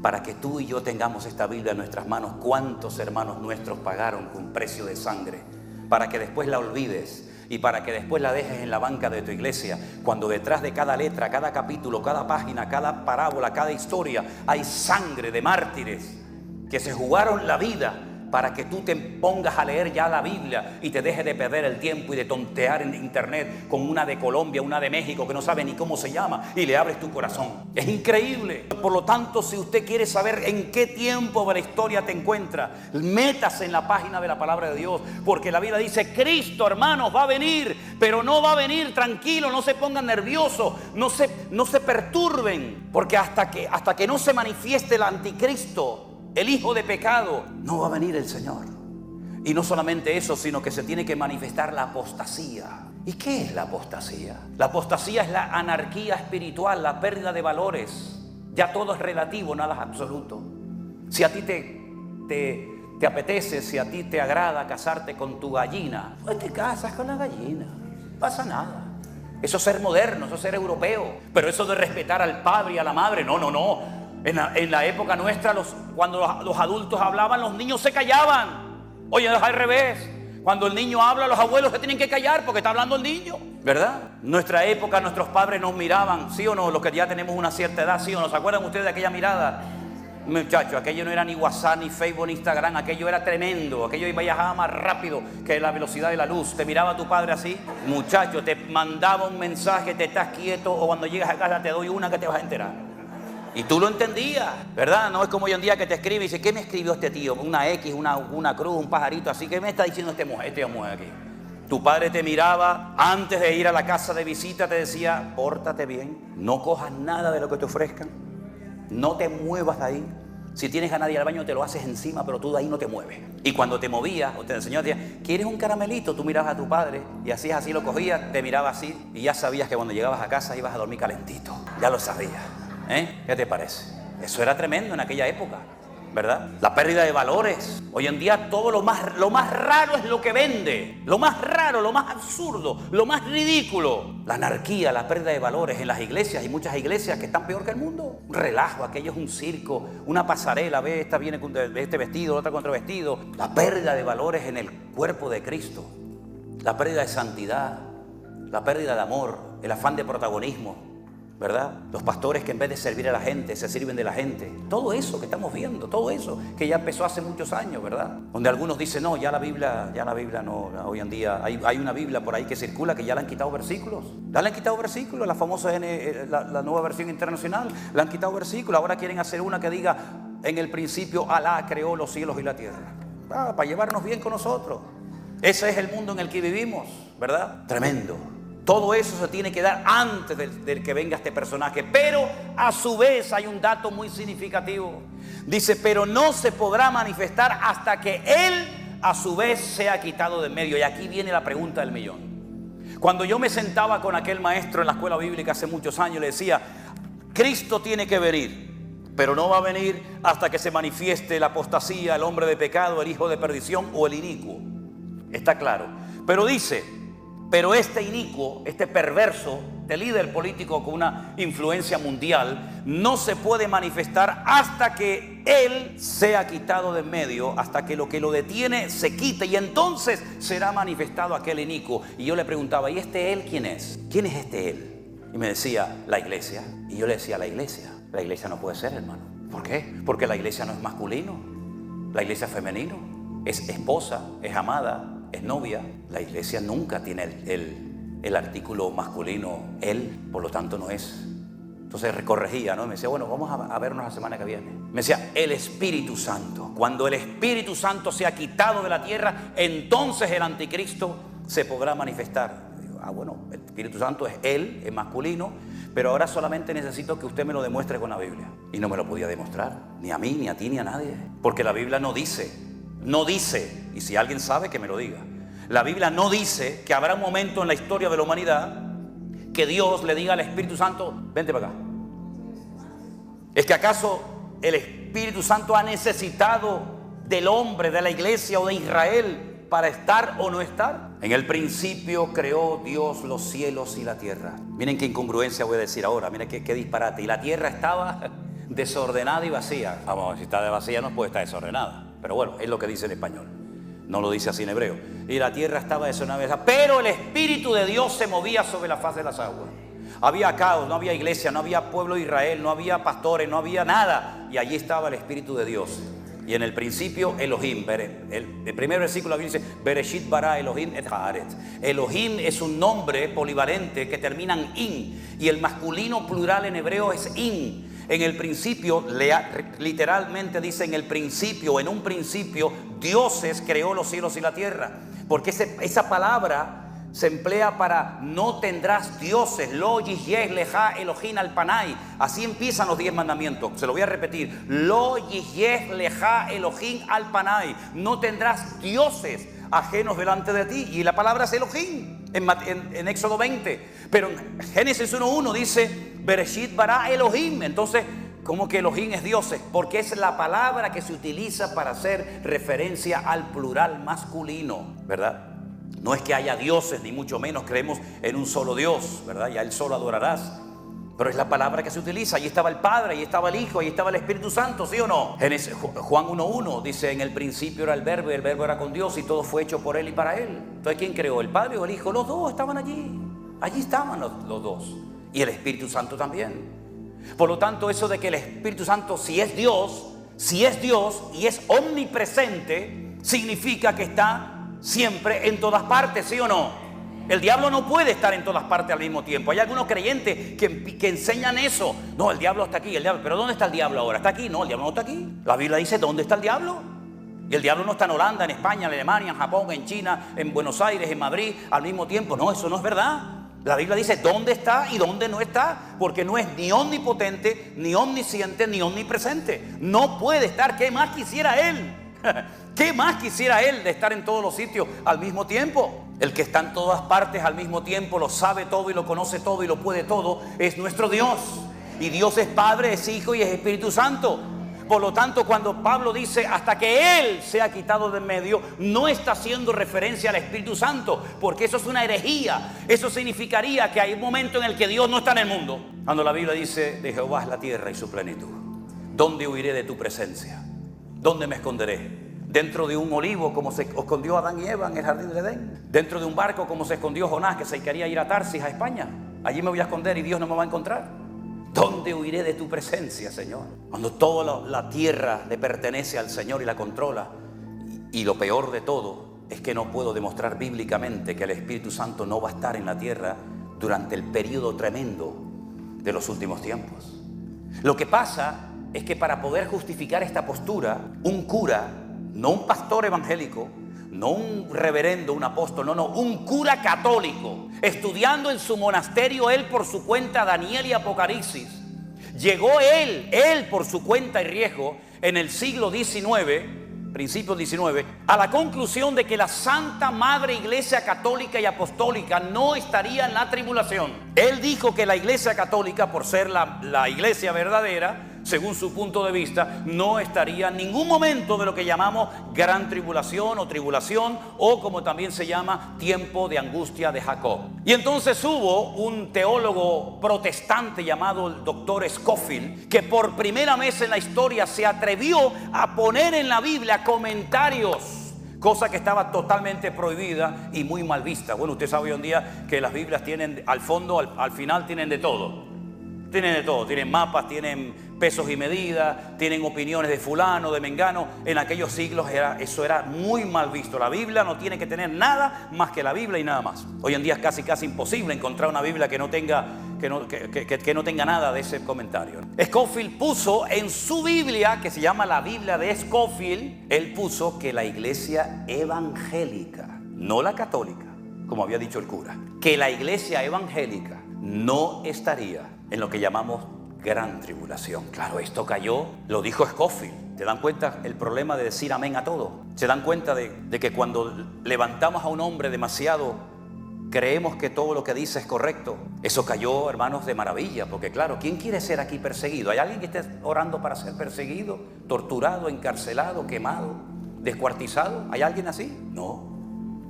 Para que tú y yo tengamos esta Biblia en nuestras manos, ¿cuántos hermanos nuestros pagaron con precio de sangre? Para que después la olvides y para que después la dejes en la banca de tu iglesia, cuando detrás de cada letra, cada capítulo, cada página, cada parábola, cada historia, hay sangre de mártires que se jugaron la vida para que tú te pongas a leer ya la Biblia y te dejes de perder el tiempo y de tontear en internet con una de Colombia, una de México que no sabe ni cómo se llama, y le abres tu corazón. Es increíble. Por lo tanto, si usted quiere saber en qué tiempo de la historia te encuentra, métase en la página de la palabra de Dios, porque la Biblia dice: Cristo, hermanos, va a venir, pero no va a venir tranquilo, no se pongan nerviosos, no se perturben, porque hasta que no se manifieste el anticristo, el hijo de pecado, no va a venir el Señor. Y no solamente eso, sino que se tiene que manifestar la apostasía. ¿Y qué es la apostasía? La apostasía es la anarquía espiritual, la pérdida de valores. Ya todo es relativo, nada es absoluto. Si a ti te apetece, si a ti te agrada casarte con tu gallina, pues te casas con la gallina, no pasa nada. Eso es ser moderno, eso es ser europeo. Pero eso de respetar al padre y a la madre, no. En la época nuestra, cuando los adultos hablaban, los niños se callaban. Oye, es al revés. Cuando el niño habla, los abuelos se tienen que callar porque está hablando el niño, ¿verdad? Nuestra época, nuestros padres nos miraban, ¿sí o no? Los que ya tenemos una cierta edad, ¿sí o no? ¿Se acuerdan ustedes de aquella mirada? Muchachos, aquello no era ni WhatsApp, ni Facebook, ni Instagram. Aquello era tremendo. Aquello viajaba más rápido que la velocidad de la luz. Te miraba tu padre así, muchacho, te mandaba un mensaje: te estás quieto, o cuando llegas a casa te doy una que te vas a enterar. Y tú lo entendías, ¿verdad? No es como hoy en día que te escribe y dice: ¿qué me escribió este tío? Una X, una cruz, un pajarito así. ¿Qué me está diciendo esta mujer aquí? Tu padre te miraba antes de ir a la casa de visita, te decía: pórtate bien, no cojas nada de lo que te ofrezcan, no te muevas de ahí. Si tienes ganas de ir al baño, te lo haces encima, pero tú de ahí no te mueves. Y cuando te movías o te enseñó, te decía: ¿quieres un caramelito? Tú mirabas a tu padre y hacías así, lo cogías, te miraba así, y ya sabías que cuando llegabas a casa ibas a dormir calentito. Ya lo sabías. ¿Qué te parece? Eso era tremendo en aquella época, ¿verdad? La pérdida de valores. Hoy en día todo lo más raro es lo que vende. Lo más raro, lo más absurdo, lo más ridículo. La anarquía, la pérdida de valores en las iglesias. Hay muchas iglesias que están peor que el mundo. Un relajo, aquello es un circo, una pasarela. Ve, esta viene con este vestido, otra con otro vestido. La pérdida de valores en el cuerpo de Cristo. La pérdida de santidad. La pérdida de amor. El afán de protagonismo, ¿verdad? Los pastores que en vez de servir a la gente, se sirven de la gente. Todo eso que estamos viendo, todo eso que ya empezó hace muchos años, ¿verdad? Donde algunos dicen: no, ya la Biblia no, hoy en día hay una Biblia por ahí que circula que ya le han quitado versículos. Ya le han quitado versículos, la famosa la nueva versión internacional, le han quitado versículos. Ahora quieren hacer una que diga: en el principio Alá creó los cielos y la tierra. Para llevarnos bien con nosotros. Ese es el mundo en el que vivimos, ¿verdad? Tremendo. Todo eso se tiene que dar antes de que venga este personaje. Pero a su vez hay un dato muy significativo. Dice: pero no se podrá manifestar hasta que Él a su vez sea quitado de en medio. Y aquí viene la pregunta del millón. Cuando yo me sentaba con aquel maestro en la escuela bíblica hace muchos años, le decía: Cristo tiene que venir, pero no va a venir hasta que se manifieste la apostasía, el hombre de pecado, el hijo de perdición o el inicuo. Está claro. Pero dice: pero este inicuo, este perverso, este líder político con una influencia mundial, no se puede manifestar hasta que él sea quitado de en medio, hasta que lo detiene se quite, y entonces será manifestado aquel inicuo. Y yo le preguntaba: ¿y este él quién es? ¿Quién es este él? Y me decía: la iglesia. Y yo le decía: la iglesia no puede ser, hermano. ¿Por qué? Porque la iglesia no es masculino. La iglesia es femenino, es esposa, es amada, es novia. La iglesia nunca tiene el artículo masculino, él, por lo tanto no es. Entonces corregía, ¿no? Me decía, bueno, vamos a vernos la semana que viene. Me decía, el Espíritu Santo. Cuando el Espíritu Santo sea quitado de la tierra, entonces el anticristo se podrá manifestar. Digo, bueno, el Espíritu Santo es él, es masculino, pero ahora solamente necesito que usted me lo demuestre con la Biblia. Y no me lo podía demostrar, ni a mí, ni a ti, ni a nadie. Porque la Biblia no dice, y si alguien sabe que me lo diga. La Biblia no dice que habrá un momento en la historia de la humanidad que Dios le diga al Espíritu Santo, vente para acá. ¿Es que acaso el Espíritu Santo ha necesitado del hombre, de la iglesia o de Israel para estar o no estar? En el principio creó Dios los cielos y la tierra. Miren qué incongruencia voy a decir ahora, miren qué disparate. Y la tierra estaba desordenada y vacía. Vamos, si está vacía no puede estar desordenada. Pero bueno, es lo que dice en español. No lo dice así en hebreo. Y la tierra estaba desordenada, pero el Espíritu de Dios se movía sobre la faz de las aguas. Había caos, no había iglesia, no había pueblo de Israel, no había pastores, no había nada. Y allí estaba el Espíritu de Dios. Y en el principio Elohim, el primer versículo dice, Bereshit bara Elohim et haaretz. Elohim es un nombre polivalente que termina en in. Y el masculino plural en hebreo es in. En el principio, literalmente dice en el principio, en un principio, dioses creó los cielos y la tierra. Porque esa palabra se emplea para no tendrás dioses, lo yiyeh leja Elohim alpanai. Así empiezan los 10 mandamientos. Se lo voy a repetir. Lo yiyeh leja Elohim alpanai. No tendrás dioses ajenos delante de ti. Y la palabra es Elohim en Éxodo 20. Pero en Génesis 1:1 dice Bereshit bara Elohim. Entonces, ¿cómo que Elohim es dioses? Porque es la palabra que se utiliza para hacer referencia al plural masculino, ¿verdad? No es que haya dioses, ni mucho menos creemos en un solo Dios, ¿verdad? Y a Él solo adorarás. Pero es la palabra que se utiliza. Allí estaba el Padre, allí estaba el Hijo, allí estaba el Espíritu Santo, ¿sí o no? Juan 1:1 dice, en el principio era el Verbo, y el Verbo era con Dios, y todo fue hecho por Él y para Él. Entonces, ¿quién creó? ¿El Padre o el Hijo? Los dos estaban allí. Allí estaban los dos. Y el Espíritu Santo también. Por lo tanto, eso de que el Espíritu Santo, si es Dios y es omnipresente, significa que está siempre en todas partes, ¿sí o no? El diablo no puede estar en todas partes al mismo tiempo. Hay algunos creyentes que enseñan eso. No, el diablo está aquí, pero ¿dónde está el diablo ahora? ¿Está aquí? No, el diablo no está aquí. La Biblia dice, ¿dónde está el diablo? Y el diablo no está en Holanda, en España, en Alemania, en Japón, en China, en Buenos Aires, en Madrid, al mismo tiempo. No, eso no es verdad. La Biblia dice dónde está y dónde no está, porque no es ni omnipotente, ni omnisciente, ni omnipresente. No puede estar. ¿Qué más quisiera Él? ¿Qué más quisiera Él de estar en todos los sitios al mismo tiempo? El que está en todas partes al mismo tiempo, lo sabe todo y lo conoce todo y lo puede todo, es nuestro Dios. Y Dios es Padre, es Hijo y es Espíritu Santo. Por lo tanto, cuando Pablo dice hasta que Él sea quitado de en medio, no está haciendo referencia al Espíritu Santo, porque eso es una herejía. Eso significaría que hay un momento en el que Dios no está en el mundo. Cuando la Biblia dice, de Jehová es la tierra y su plenitud. ¿Dónde huiré de tu presencia? ¿Dónde me esconderé? Dentro de un olivo como se escondió Adán y Eva en el jardín de Edén. Dentro de un barco como se escondió Jonás, que se quería ir a Tarsis, a España. Allí me voy a esconder y Dios no me va a encontrar. ¿Dónde huiré de tu presencia, Señor? Cuando toda la tierra le pertenece al Señor y la controla. Y lo peor de todo es que no puedo demostrar bíblicamente que el Espíritu Santo no va a estar en la tierra durante el periodo tremendo de los últimos tiempos. Lo que pasa es que para poder justificar esta postura, un cura, no un pastor evangélico, no un reverendo, un apóstol, no, un cura católico, estudiando en su monasterio, él por su cuenta, Daniel y Apocalipsis, llegó él por su cuenta y riesgo, en el siglo XIX, principios XIX, a la conclusión de que la Santa Madre Iglesia Católica y Apostólica no estaría en la tribulación. Él dijo que la Iglesia Católica, por ser la iglesia verdadera, según su punto de vista, no estaría en ningún momento de lo que llamamos gran tribulación o como también se llama tiempo de angustia de Jacob. Y entonces hubo un teólogo protestante llamado el doctor Scofield, que por primera vez en la historia se atrevió a poner en la Biblia comentarios, cosa que estaba totalmente prohibida y muy mal vista. Bueno, usted sabe hoy en día que las Biblias tienen al fondo, al final tienen de todo. Tienen de todo, tienen mapas, tienen pesos y medidas, tienen opiniones de fulano, de mengano. En aquellos siglos eso era muy mal visto. La Biblia no tiene que tener nada más que la Biblia y nada más. Hoy en día es casi imposible encontrar una Biblia que no tenga nada de ese comentario. Scofield puso en su Biblia, que se llama la Biblia de Scofield, él puso que la iglesia evangélica, no la católica, como había dicho el cura, que la iglesia evangélica no estaría en lo que llamamos gran tribulación. Claro, esto cayó, lo dijo Scofield. ¿Se dan cuenta el problema de decir amén a todo? ¿Se dan cuenta de que cuando levantamos a un hombre demasiado, creemos que todo lo que dice es correcto? Eso cayó, hermanos, de maravilla, porque claro, ¿quién quiere ser aquí perseguido? ¿Hay alguien que esté orando para ser perseguido, torturado, encarcelado, quemado, descuartizado? ¿Hay alguien así? No.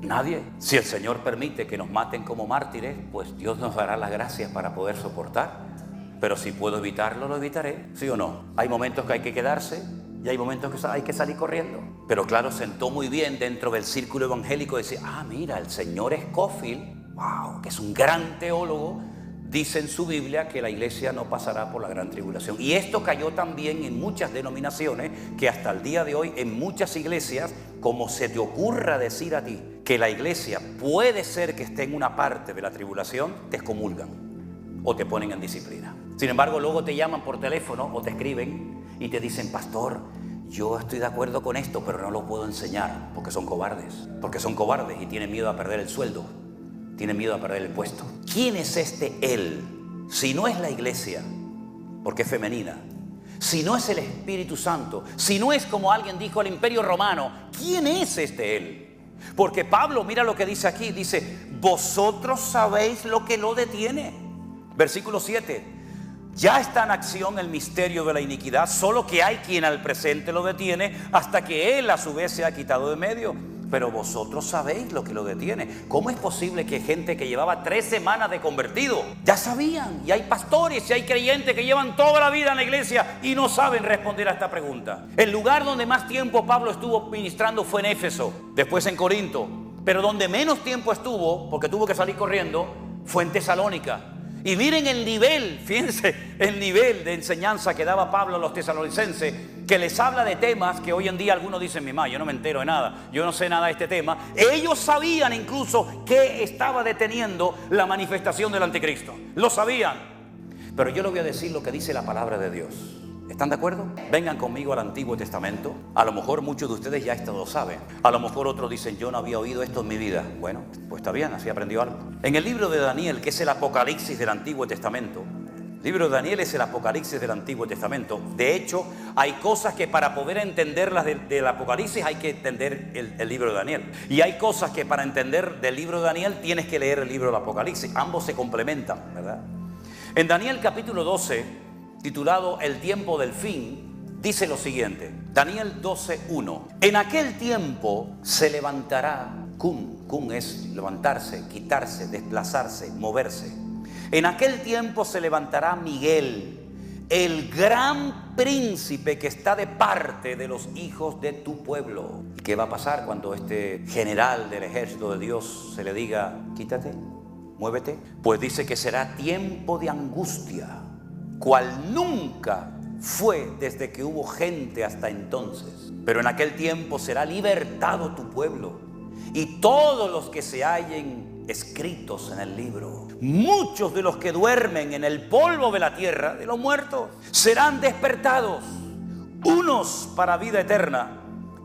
Nadie. Si el Señor permite que nos maten como mártires, pues Dios nos dará las gracias para poder soportar. Pero si puedo evitarlo, lo evitaré. ¿Sí o no? Hay momentos que hay que quedarse y hay momentos que hay que salir corriendo. Pero claro, sentó muy bien dentro del círculo evangélico decir, mira, el señor Scofield, wow, que es un gran teólogo, dice en su Biblia que la iglesia no pasará por la gran tribulación. Y esto cayó también en muchas denominaciones, que hasta el día de hoy en muchas iglesias, como se te ocurra decir a ti que la iglesia puede ser que esté en una parte de la tribulación, te excomulgan o te ponen en disciplina. Sin embargo, luego te llaman por teléfono o te escriben y te dicen, pastor, yo estoy de acuerdo con esto, pero no lo puedo enseñar porque son cobardes. Porque son cobardes y tienen miedo a perder el sueldo, tienen miedo a perder el puesto. ¿Quién es este él? Si no es la iglesia, porque es femenina. Si no es el Espíritu Santo, si no es como alguien dijo el Imperio Romano, ¿quién es este él? Porque Pablo, mira lo que dice aquí, dice, vosotros sabéis lo que lo detiene. Versículo 7, ya está en acción el misterio de la iniquidad, solo que hay quien al presente lo detiene hasta que él a su vez se ha quitado de medio. Pero vosotros sabéis lo que lo detiene. ¿Cómo es posible que gente que llevaba 3 semanas de convertido ya sabían? Y hay pastores y hay creyentes que llevan toda la vida en la iglesia y no saben responder a esta pregunta. El lugar donde más tiempo Pablo estuvo ministrando fue en Éfeso, después en Corinto. Pero donde menos tiempo estuvo, porque tuvo que salir corriendo, fue en Tesalónica. Y miren el nivel, fíjense el nivel de enseñanza que daba Pablo a los tesalonicenses, que les habla de temas que hoy en día algunos dicen, yo no me entero de nada, yo no sé nada de este tema. Ellos sabían incluso que estaba deteniendo la manifestación del anticristo, lo sabían. Pero yo les voy a decir lo que dice la palabra de Dios. ¿Están de acuerdo? Vengan conmigo al Antiguo Testamento. A lo mejor muchos de ustedes ya esto lo saben. A lo mejor otros dicen, yo no había oído esto en mi vida. Bueno, pues está bien, así aprendió algo. En el libro de Daniel, que es el Apocalipsis del Antiguo Testamento. El libro de Daniel es el Apocalipsis del Antiguo Testamento. De hecho, hay cosas que para poder entenderlas del Apocalipsis hay que entender el libro de Daniel. Y hay cosas que para entender del libro de Daniel tienes que leer el libro del Apocalipsis. Ambos se complementan, ¿verdad? En Daniel capítulo 12... titulado El tiempo del fin, dice lo siguiente, Daniel 12:1. En aquel tiempo se levantará, cum es levantarse, quitarse, desplazarse, moverse. En aquel tiempo se levantará Miguel, el gran príncipe que está de parte de los hijos de tu pueblo. ¿Y qué va a pasar cuando este general del ejército de Dios se le diga, quítate, muévete? Pues dice que será tiempo de angustia, cual nunca fue desde que hubo gente hasta entonces. Pero en aquel tiempo será libertado tu pueblo y todos los que se hallen escritos en el libro. Muchos de los que duermen en el polvo de la tierra, de los muertos, serán despertados, unos para vida eterna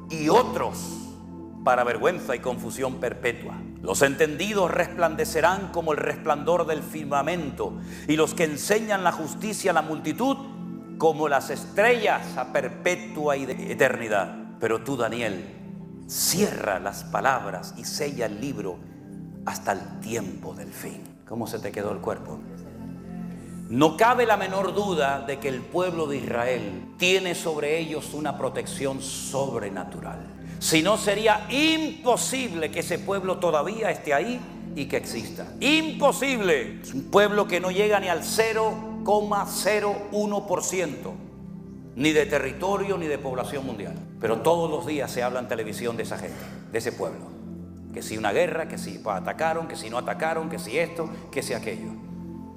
y otros para vergüenza y confusión perpetua. Los entendidos resplandecerán como el resplandor del firmamento, y los que enseñan la justicia a la multitud como las estrellas a perpetua y de eternidad. Pero tú, Daniel, cierra las palabras y sella el libro hasta el tiempo del fin. ¿Cómo se te quedó el cuerpo? No cabe la menor duda de que el pueblo de Israel tiene sobre ellos una protección sobrenatural. Si no, sería imposible que ese pueblo todavía esté ahí y que exista. Imposible. Es un pueblo que no llega ni al 0,01%, ni de territorio ni de población mundial. Pero todos los días se habla en televisión de esa gente, de ese pueblo. Que si una guerra, que si atacaron, que si no atacaron, que si esto, que si aquello.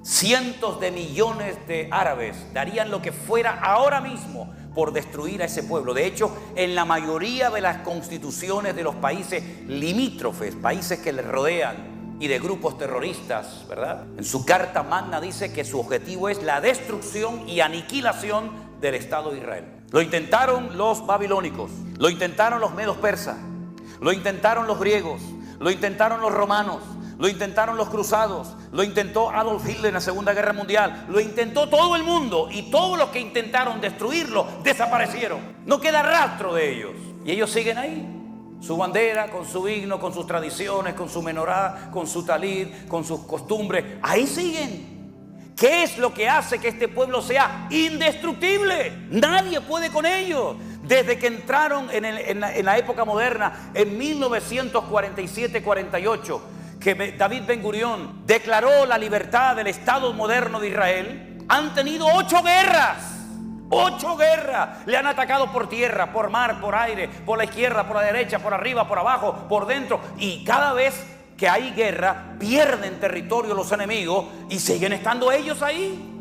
Cientos de millones de árabes darían lo que fuera ahora mismo por destruir a ese pueblo. De hecho, en la mayoría de las constituciones de los países limítrofes, países que le rodean y de grupos terroristas, ¿verdad? En su carta magna dice que su objetivo es la destrucción y aniquilación del Estado de Israel. Lo intentaron los babilónicos, lo intentaron los medos persas, lo intentaron los griegos, lo intentaron los romanos, lo intentaron los cruzados, lo intentó Adolf Hitler en la Segunda Guerra Mundial, lo intentó todo el mundo, y todos los que intentaron destruirlo desaparecieron. No queda rastro de ellos. Y ellos siguen ahí, su bandera, con su himno, con sus tradiciones, con su menorá, con su talid, con sus costumbres. Ahí siguen. ¿Qué es lo que hace que este pueblo sea indestructible? Nadie puede con ellos. Desde que entraron en la época moderna, en 1947-48, que David Ben Gurión declaró la libertad del Estado moderno de Israel, han tenido 8 guerras. 8 guerras. Le han atacado por tierra, por mar, por aire, por la izquierda, por la derecha, por arriba, por abajo, por dentro. Y cada vez que hay guerra, pierden territorio los enemigos y siguen estando ellos ahí.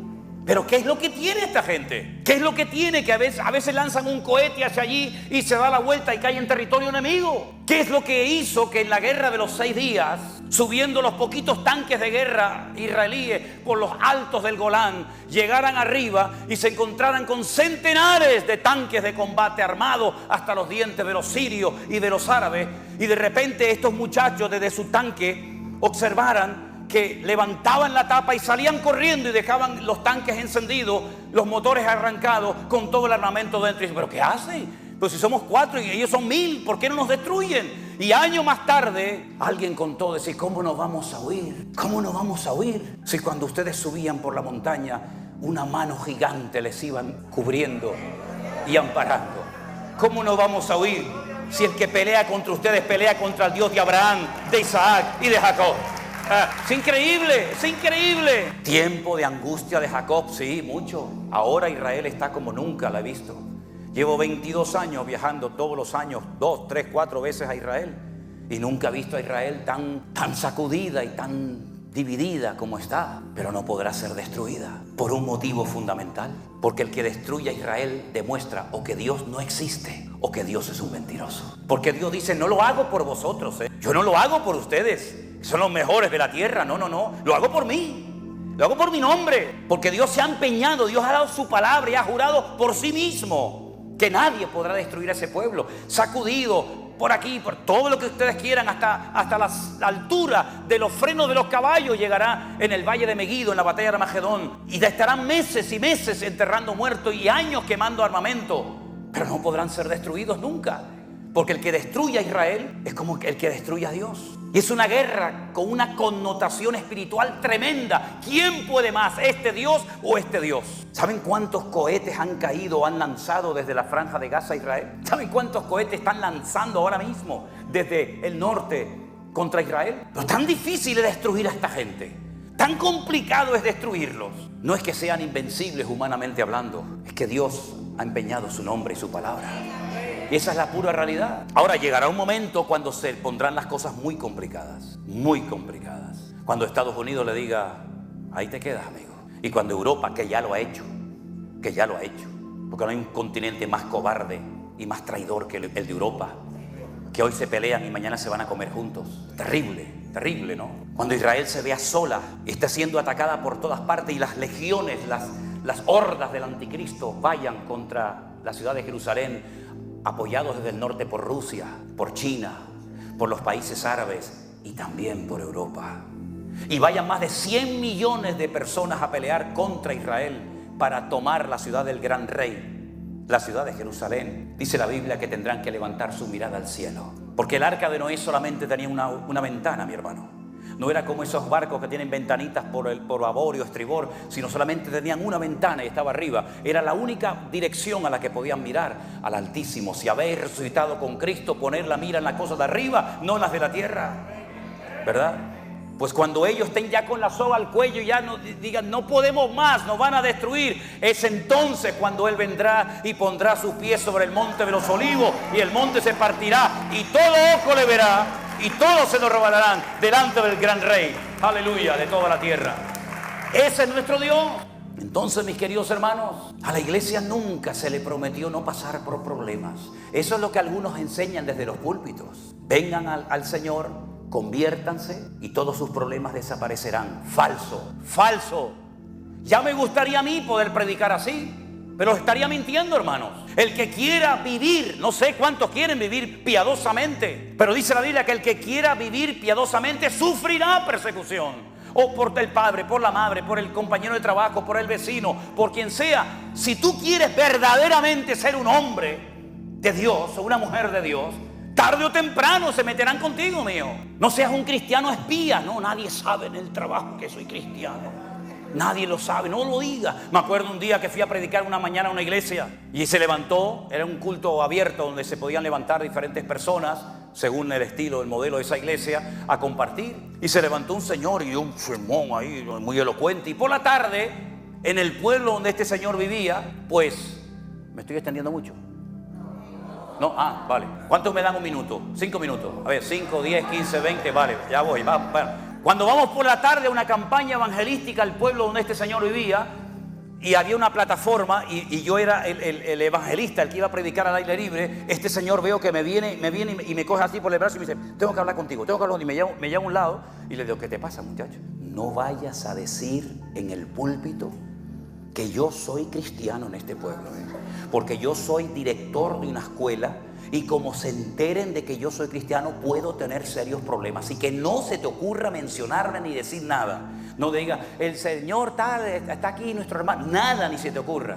Pero ¿qué es lo que tiene esta gente? ¿Qué es lo que tiene? Que a veces lanzan un cohete hacia allí y se da la vuelta y cae en territorio enemigo. ¿Qué es lo que hizo que en la guerra de los 6 días, subiendo los poquitos tanques de guerra israelíes por los altos del Golán, llegaran arriba y se encontraran con centenares de tanques de combate armados hasta los dientes de los sirios y de los árabes, y de repente estos muchachos desde su tanque observaran que levantaban la tapa y salían corriendo y dejaban los tanques encendidos, los motores arrancados, con todo el armamento dentro? Y dicen, ¿pero qué hacen? Pues si somos 4 y ellos son 1000, ¿por qué no nos destruyen? Y años más tarde, alguien contó, decir, ¿cómo nos vamos a huir? ¿Cómo nos vamos a huir? Si cuando ustedes subían por la montaña, una mano gigante les iban cubriendo y amparando. ¿Cómo nos vamos a huir si el que pelea contra ustedes pelea contra el Dios de Abraham, de Isaac y de Jacob? Es increíble, es increíble. Tiempo de angustia de Jacob, sí, mucho. Ahora Israel está como nunca la he visto. Llevo 22 años viajando todos los años, 2, 3, 4 veces a Israel, y nunca he visto a Israel tan sacudida y tan dividida como está. Pero no podrá ser destruida por un motivo fundamental, porque el que destruye a Israel demuestra o que Dios no existe o que Dios es un mentiroso. Porque Dios dice, no lo hago por vosotros, yo no lo hago por ustedes, son los mejores de la tierra, no, lo hago por mí, lo hago por mi nombre, porque Dios se ha empeñado, Dios ha dado su palabra y ha jurado por sí mismo que nadie podrá destruir a ese pueblo, sacudido por aquí, por todo lo que ustedes quieran, hasta la altura de los frenos de los caballos llegará en el valle de Meguido, en la batalla de Armagedón, y estarán meses y meses enterrando muertos y años quemando armamento, pero no podrán ser destruidos nunca, porque el que destruye a Israel es como el que destruye a Dios. Y es una guerra con una connotación espiritual tremenda. ¿Quién puede más, este Dios o este Dios? ¿Saben cuántos cohetes han caído o han lanzado desde la franja de Gaza a Israel? ¿Saben cuántos cohetes están lanzando ahora mismo desde el norte contra Israel? Pero tan difícil es destruir a esta gente, tan complicado es destruirlos. No es que sean invencibles humanamente hablando, es que Dios ha empeñado su nombre y su palabra. Y esa es la pura realidad. Ahora llegará un momento cuando se pondrán las cosas muy complicadas. Muy complicadas. Cuando Estados Unidos le diga, ahí te quedas, amigo. Y cuando Europa, que ya lo ha hecho. Porque no hay un continente más cobarde y más traidor que el de Europa. Que hoy se pelean y mañana se van a comer juntos. Terrible, terrible, ¿no? Cuando Israel se vea sola y está siendo atacada por todas partes y las legiones, las hordas del anticristo vayan contra la ciudad de Jerusalén, apoyados desde el norte por Rusia, por China, por los países árabes y también por Europa. Y vayan más de 100 millones de personas a pelear contra Israel para tomar la ciudad del gran rey, la ciudad de Jerusalén. Dice la Biblia que tendrán que levantar su mirada al cielo. Porque el arca de Noé solamente tenía una ventana, mi hermano. No era como esos barcos que tienen ventanitas por babor y estribor, sino solamente tenían una ventana y estaba arriba. Era la única dirección a la que podían mirar, al Altísimo. Si habéis resucitado con Cristo, poner la mira en las cosas de arriba, no en las de la tierra, ¿verdad? Pues cuando ellos estén ya con la soga al cuello y ya no digan, no podemos más, nos van a destruir, es entonces cuando Él vendrá y pondrá sus pies sobre el monte de los olivos y el monte se partirá y todo ojo le verá y todos se lo robarán delante del gran rey, aleluya, de toda la tierra. Ese es nuestro Dios. Entonces, mis queridos hermanos, a la iglesia nunca se le prometió no pasar por problemas. Eso es lo que algunos enseñan desde los púlpitos. Vengan al Señor, conviértanse y todos sus problemas desaparecerán. Falso, falso. Ya me gustaría a mí poder predicar así, pero estaría mintiendo, hermanos. El que quiera vivir, no sé cuántos quieren vivir piadosamente, pero dice la Biblia que el que quiera vivir piadosamente sufrirá persecución. O por el padre, por la madre, por el compañero de trabajo, por el vecino, por quien sea. Si tú quieres verdaderamente ser un hombre de Dios o una mujer de Dios, tarde o temprano se meterán contigo, mío. No seas un cristiano espía. No, nadie sabe en el trabajo que soy cristiano. Nadie lo sabe, no lo diga. Me acuerdo un día que fui a predicar una mañana a una iglesia y se levantó, era un culto abierto donde se podían levantar diferentes personas según el estilo, el modelo de esa iglesia, a compartir. Y se levantó un señor y un sermón ahí muy elocuente. Y por la tarde, en el pueblo donde este señor vivía, pues, me estoy extendiendo mucho. No, vale. ¿Cuántos me dan un minuto? 5 minutos. A ver, 5, 10, 15, 20, vale, ya voy, bueno. Cuando vamos por la tarde a una campaña evangelística al pueblo donde este señor vivía, y había una plataforma y yo era el evangelista, el que iba a predicar al aire libre, este señor veo que me viene y me coge así por el brazo y me dice, tengo que hablar contigo, y me lleva a un lado y le digo, ¿qué te pasa, muchacho? No vayas a decir en el púlpito que yo soy cristiano en este pueblo, porque yo soy director de una escuela. Y como se enteren de que yo soy cristiano, puedo tener serios problemas. Así que no se te ocurra mencionarme ni decir nada. No diga, el Señor tal, está aquí nuestro hermano. Nada ni se te ocurra.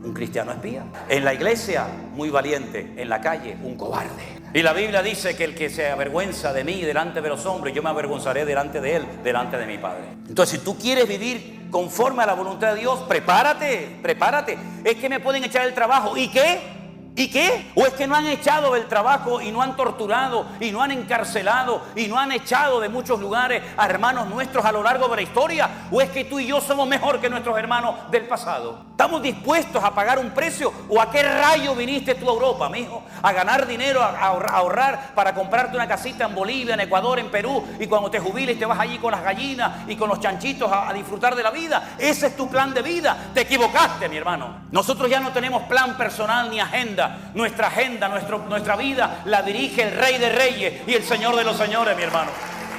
Un cristiano espía. En la iglesia, muy valiente. En la calle, un cobarde. Y la Biblia dice que el que se avergüenza de mí delante de los hombres, yo me avergonzaré delante de él, delante de mi Padre. Entonces, si tú quieres vivir conforme a la voluntad de Dios, prepárate. Es que me pueden echar el trabajo. ¿Y qué? ¿Y qué? ¿O es que no han echado del trabajo y no han torturado y no han encarcelado y no han echado de muchos lugares a hermanos nuestros a lo largo de la historia? ¿O es que tú y yo somos mejor que nuestros hermanos del pasado? ¿Estamos dispuestos a pagar un precio? ¿O a qué rayo viniste tú a Europa, mijo? A ganar dinero, a ahorrar para comprarte una casita en Bolivia, en Ecuador, en Perú, y cuando te jubiles te vas allí con las gallinas y con los chanchitos a disfrutar de la vida. Ese es tu plan de vida. Te equivocaste, mi hermano. Nosotros ya no tenemos plan personal ni agenda. Nuestra agenda, nuestra vida la dirige el Rey de Reyes y el Señor de los Señores, mi hermano.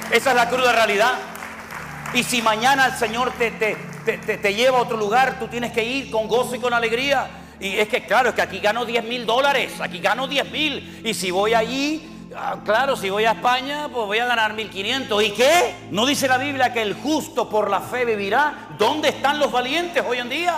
Esa es la cruda realidad. Y si mañana el Señor te lleva a otro lugar, tú tienes que ir con gozo y con alegría. Y es que claro, es que aquí gano $10,000, aquí gano 10,000. Y si voy allí, claro, si voy a España, pues voy a ganar 1,500. ¿Y qué? ¿No dice la Biblia que el justo por la fe vivirá? ¿Dónde están los valientes hoy en día?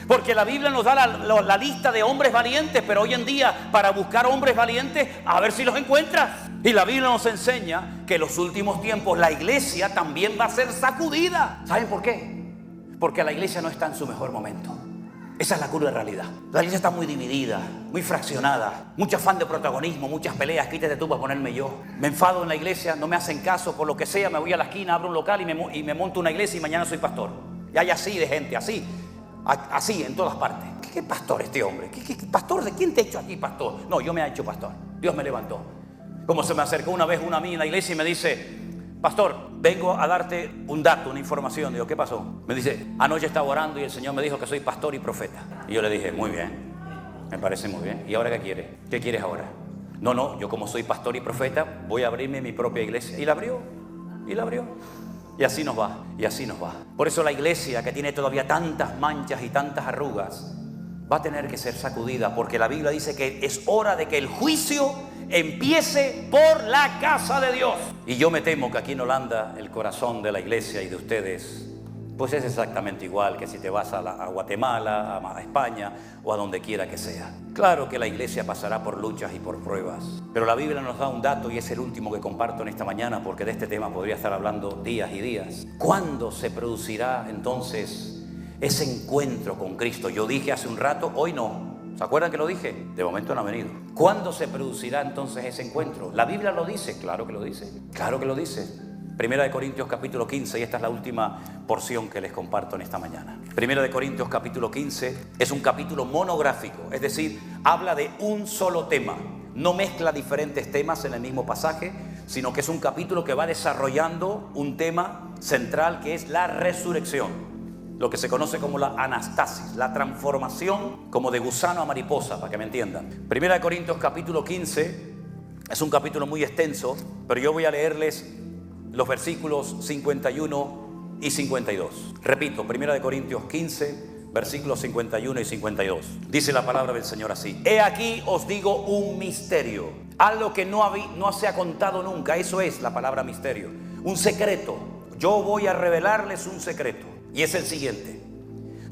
Porque la Biblia nos da la lista de hombres valientes, pero hoy en día para buscar hombres valientes, a ver si los encuentras. Y la Biblia nos enseña que en los últimos tiempos la iglesia también va a ser sacudida. ¿Saben por qué? Porque la iglesia no está en su mejor momento. Esa es la cruda realidad. La iglesia está muy dividida, muy fraccionada, mucho afán de protagonismo, muchas peleas. Quítate tú para ponerme yo. Me enfado en la iglesia, no me hacen caso, por lo que sea, me voy a la esquina, abro un local y me monto una iglesia y mañana soy pastor. Y hay así de gente, así en todas partes. ¿Qué pastor este hombre? ¿Qué pastor? ¿De quién te ha hecho aquí pastor? No, yo me he hecho pastor. Dios me levantó. Como se me acercó una vez una a mí en la iglesia y me dice, pastor, vengo a darte un dato, una información. Digo, ¿qué pasó? Me dice, anoche estaba orando y el Señor me dijo que soy pastor y profeta. Y yo le dije, muy bien, me parece muy bien. ¿Y ahora qué quieres? ¿Qué quieres ahora? No, yo como soy pastor y profeta voy a abrirme mi propia iglesia. Y la abrió. Y así nos va, Por eso la iglesia, que tiene todavía tantas manchas y tantas arrugas, va a tener que ser sacudida, porque la Biblia dice que es hora de que el juicio empiece por la casa de Dios. Y yo me temo que aquí en Holanda el corazón de la iglesia y de ustedes pues es exactamente igual que si te vas a Guatemala, a España o a donde quiera que sea. Claro que la iglesia pasará por luchas y por pruebas, pero la Biblia nos da un dato y es el último que comparto en esta mañana, porque de este tema podría estar hablando días y días. ¿Cuándo se producirá entonces ese encuentro con Cristo? Yo dije hace un rato, hoy no. ¿Se acuerdan que lo dije? De momento no ha venido. ¿Cuándo se producirá entonces ese encuentro? ¿La Biblia lo dice? Claro que lo dice. Claro que lo dice. Primera de Corintios capítulo 15, y esta es la última porción que les comparto en esta mañana. Primera de Corintios capítulo 15 es un capítulo monográfico, es decir, habla de un solo tema. No mezcla diferentes temas en el mismo pasaje, sino que es un capítulo que va desarrollando un tema central, que es la resurrección, lo que se conoce como la anastasis, la transformación como de gusano a mariposa, para que me entiendan. Primera de Corintios capítulo 15, es un capítulo muy extenso, pero yo voy a leerles los versículos 51 y 52. Repito, Primera de Corintios 15, versículos 51 y 52. Dice la palabra del Señor así: he aquí os digo un misterio, algo que no se ha contado nunca. Eso es la palabra misterio, un secreto. Yo voy a revelarles un secreto, y es el siguiente: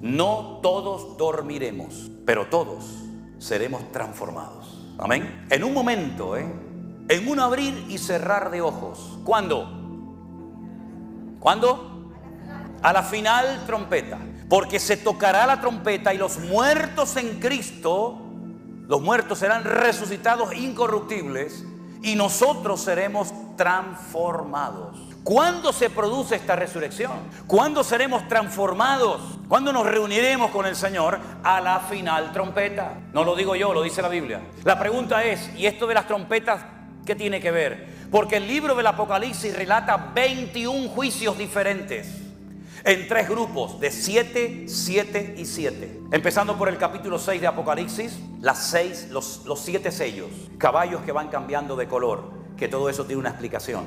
no todos dormiremos, pero todos seremos transformados. Amén. En un momento, en un abrir y cerrar de ojos. ¿Cuándo? ¿Cuándo? A la final trompeta. Porque se tocará la trompeta y los muertos en Cristo, los muertos serán resucitados incorruptibles y nosotros seremos transformados. ¿Cuándo se produce esta resurrección? ¿Cuándo seremos transformados? ¿Cuándo nos reuniremos con el Señor? A la final trompeta. No lo digo yo, lo dice la Biblia. La pregunta es, ¿y esto de las trompetas qué tiene que ver? Porque el libro del Apocalipsis relata 21 juicios diferentes, en 3 grupos de 7, 7 y 7. Empezando por el capítulo 6 de Apocalipsis, los 7 sellos, caballos que van cambiando de color, que todo eso tiene una explicación.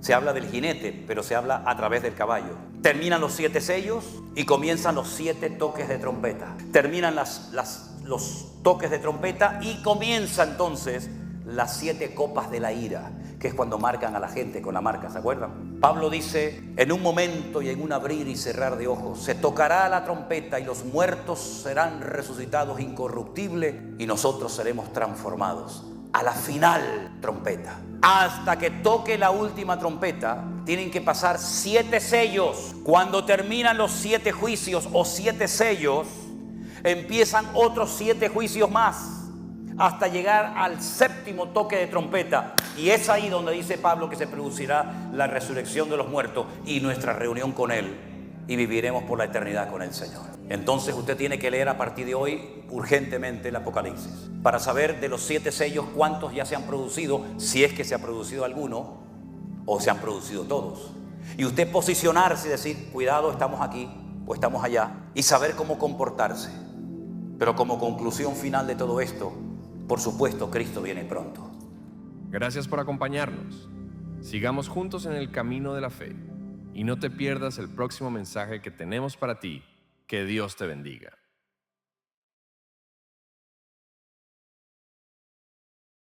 Se habla del jinete, pero se habla a través del caballo. Terminan los 7 sellos y comienzan los 7 toques de trompeta. Terminan los toques de trompeta y comienza entonces las 7 copas de la ira, que es cuando marcan a la gente con la marca, ¿se acuerdan? Pablo dice, en un momento y en un abrir y cerrar de ojos, se tocará la trompeta y los muertos serán resucitados incorruptibles y nosotros seremos transformados. A la final trompeta, hasta que toque la última trompeta, tienen que pasar 7 sellos. Cuando terminan los 7 juicios o 7 sellos, empiezan otros 7 juicios más, hasta llegar al 7º toque de trompeta. Y es ahí donde dice Pablo que se producirá la resurrección de los muertos y nuestra reunión con Él, y viviremos por la eternidad con el Señor. Entonces usted tiene que leer a partir de hoy urgentemente el Apocalipsis para saber de los 7 sellos cuántos ya se han producido, si es que se ha producido alguno o se han producido todos. Y usted posicionarse y decir, cuidado, estamos aquí o estamos allá, y saber cómo comportarse. Pero como conclusión final de todo esto, por supuesto, Cristo viene pronto. Gracias por acompañarnos. Sigamos juntos en el camino de la fe y no te pierdas el próximo mensaje que tenemos para ti. Que Dios te bendiga.